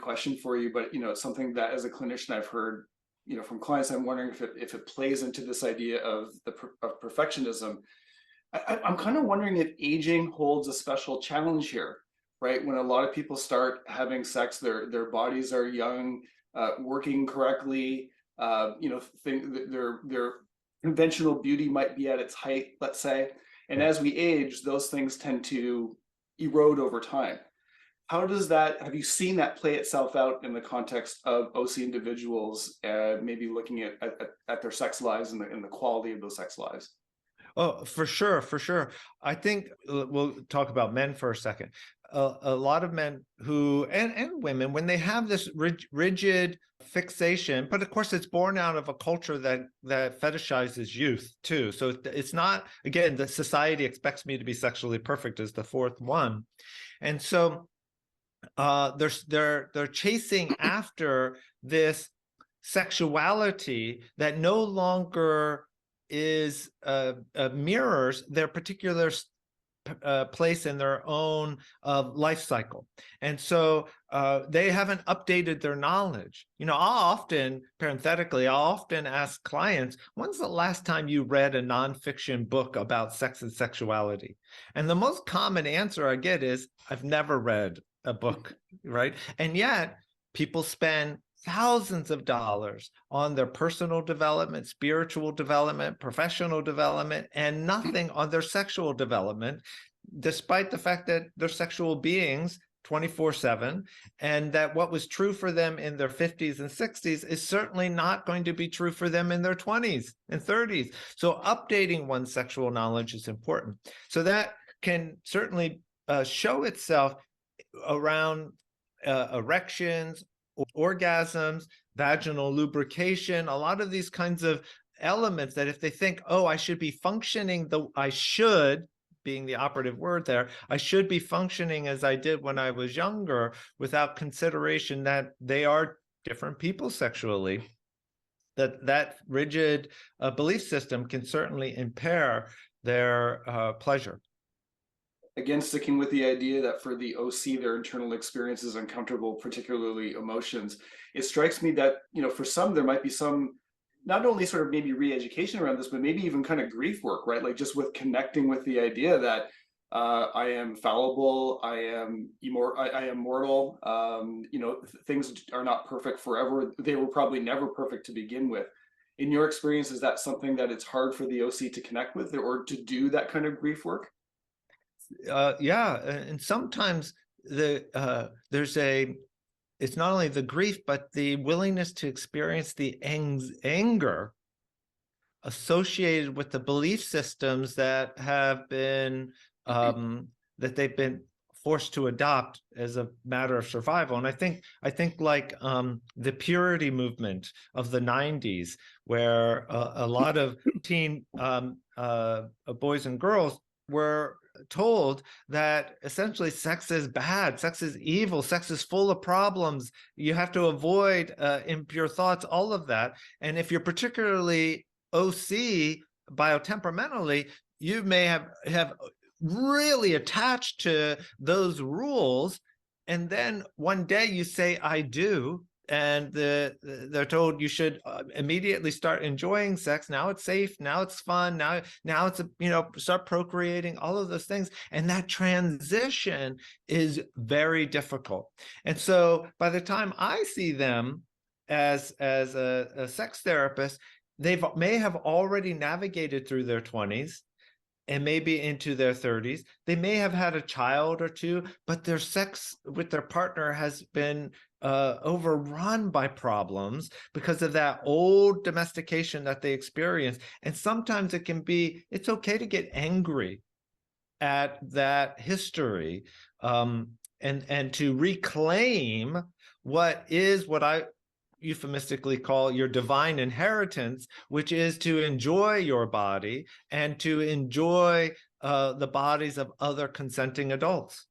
question for you, but it's something that as a clinician I've heard, from clients. I'm wondering if it plays into this idea of of perfectionism. I'm kind of wondering if aging holds a special challenge here, right? When a lot of people start having sex, their bodies are young, working correctly, their conventional beauty might be at its height, let's say. And Yeah. as we age, those things tend to erode over time. How does that, have you seen that play itself out in the context of OC individuals, maybe looking at their sex lives and the quality of those sex lives? Oh, for sure, for sure. I think we'll talk about men for a second. A lot of men who and women, when they have this rigid fixation, but of course it's born out of a culture that fetishizes youth too. So it's not, again, the society expects me to be sexually perfect is the fourth one, and so they're chasing after this sexuality that no longer is mirrors their particular place in their own life cycle. And so they haven't updated their knowledge. I'll often ask clients, when's the last time you read a nonfiction book about sex and sexuality? And the most common answer I get is, I've never read a book, right? And yet people spend thousands of dollars on their personal development, spiritual development, professional development, and nothing on their sexual development, despite the fact that they're sexual beings 24/7, and that what was true for them in their 50s and 60s is certainly not going to be true for them in their 20s and 30s. So updating one's sexual knowledge is important. So that can certainly show itself around erections, orgasms, vaginal lubrication, a lot of these kinds of elements that if they think, oh, I should be functioning, I should, being the operative word there, I should be functioning as I did when I was younger, without consideration that they are different people sexually, that rigid belief system can certainly impair their pleasure. Again, sticking with the idea that for the OC, their internal experience is uncomfortable, particularly emotions. It strikes me that, for some, there might be some, not only sort of maybe re-education around this, but maybe even kind of grief work, right? Like just with connecting with the idea that I am fallible, I am mortal, things are not perfect forever. They were probably never perfect to begin with. In your experience, is that something that it's hard for the OC to connect with or to do that kind of grief work? Yeah, and sometimes it's not only the grief, but the willingness to experience the anger associated with the belief systems that have been that they've been forced to adopt as a matter of survival. And I think like the purity movement of the 90s, where a lot of teen boys and girls were told that essentially sex is bad, sex is evil, sex is full of problems, you have to avoid impure thoughts, all of that. And if you're particularly OC biotemperamentally, you may have really attached to those rules, and then one day you say I do, and they're told you should immediately start enjoying sex. Now it's safe, now it's fun, now it's start procreating, all of those things. And that transition is very difficult. And so by the time I see them as a sex therapist, they may have already navigated through their 20s and maybe into their 30s. They may have had a child or two, but their sex with their partner has been overrun by problems because of that old domestication that they experience. And sometimes it's okay to get angry at that history, and to reclaim what I euphemistically call your divine inheritance, which is to enjoy your body and to enjoy the bodies of other consenting adults.